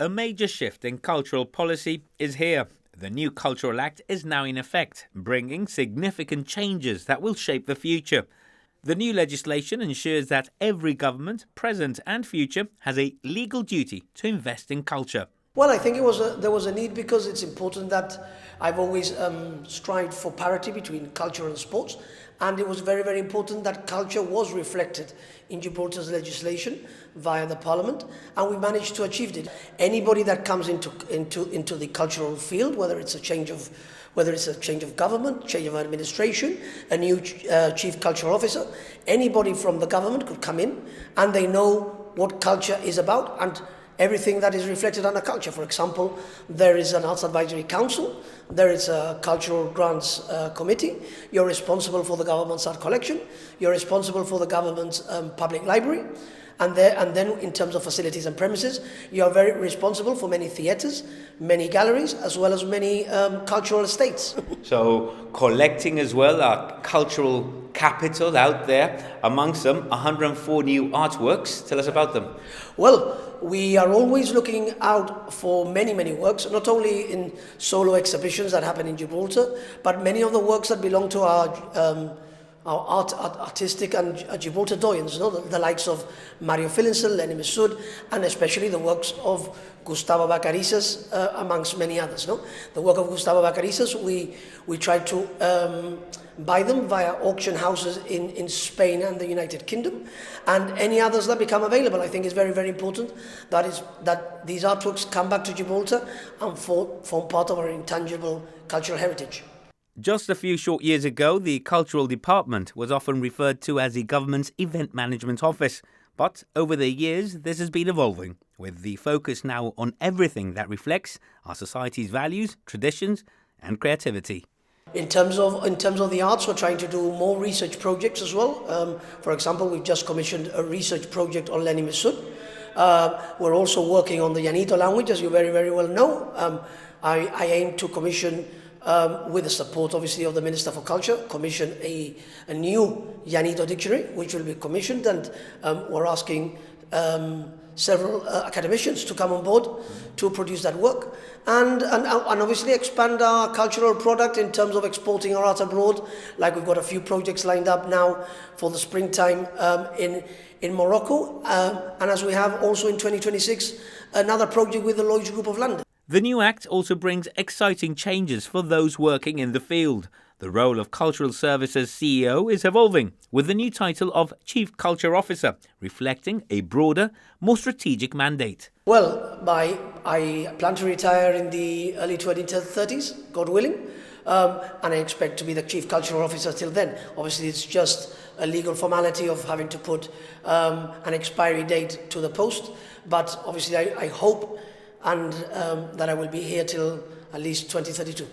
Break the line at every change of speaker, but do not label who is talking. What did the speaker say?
A major shift in cultural policy is here. The new Cultural Act is now in effect, bringing significant changes that will shape the future. The new legislation ensures that every government, present and future, has a legal duty to invest in culture.
Well, I think there was a need because it's important that I've always strived for parity between culture and sports, and it was very, very important that culture was reflected in Gibraltar's legislation via the Parliament, and we managed to achieve it. Anybody that comes into the cultural field, whether it's a change of government, change of administration, a new chief cultural officer, anybody from the government could come in, and they know what culture is about and everything that is reflected under culture. For example, there is an Arts Advisory Council, there is a Cultural Grants Committee, you're responsible for the government's art collection, you're responsible for the government's public library, and then in terms of facilities and premises, you are very responsible for many theatres, many galleries, as well as many cultural estates.
So collecting as well our cultural capital out there, amongst them 104 new artworks. Tell us about them.
Well, we are always looking out for many, many works, not only in solo exhibitions that happen in Gibraltar, but many of the works that belong to our artistic and Gibraltar doyens, you know, the likes of Mario Filinsel, Lenny Massoud, and especially the works of Gustavo Vacarisas, amongst many others. No? The work of Gustavo Vacarisas, we tried to buy them via auction houses in Spain and the United Kingdom, and any others that become available. I think it's very, very important that these artworks come back to Gibraltar and form part of our intangible cultural heritage.
Just a few short years ago, the Cultural Department was often referred to as the government's Event Management Office. But over the years, this has been evolving, with the focus now on everything that reflects our society's values, traditions and creativity.
In terms of the arts, we're trying to do more research projects as well. For example, we've just commissioned a research project on Lenny Massoud. We're also working on the Llanito language, as you very, very well know. I aim to commission, with the support obviously of the Minister for Culture, commission a new Llanito dictionary, which will be commissioned, and we're asking several academicians to come on board to produce that work, and obviously expand our cultural product in terms of exporting our art abroad. Like we've got a few projects lined up now for the springtime in Morocco, and as we have also in 2026 another project with the Lloyd's Group of London.
The new Act also brings exciting changes for those working in the field. The role of Cultural Services CEO is evolving, with the new title of Chief Culture Officer, reflecting a broader, more strategic mandate.
Well, I plan to retire in the early 2030s, God willing, and I expect to be the Chief Cultural Officer till then. Obviously, it's just a legal formality of having to put an expiry date to the post, but obviously I hope and that I will be here till at least 2032.